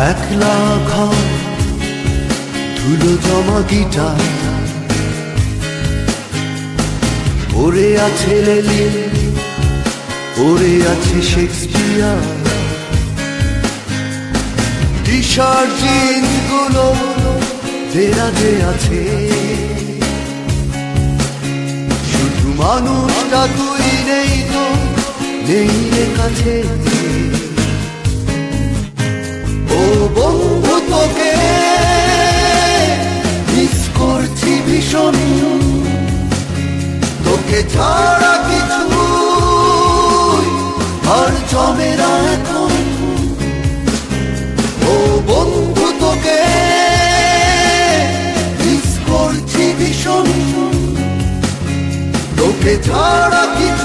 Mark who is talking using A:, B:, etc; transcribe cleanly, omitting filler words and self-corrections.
A: একলা ঘর ধুলো জমা গিটার পড়ে আছে লেলিন, পড়ে আছে শেক্সপিয়ার। টি-শার্ট জিন্স গুলো দেরাজে আছে, শুধু মানুষটা তুই নেই তো, নেই রে কাছে। ও বন্ধু তোকে মিস করছি ভীষণ, তোকে ছাড়া কিছু আর জমে না এখন। ও বন্ধু তোকে মিস করছি ভীষণ, তোকে ছাড়া কিছু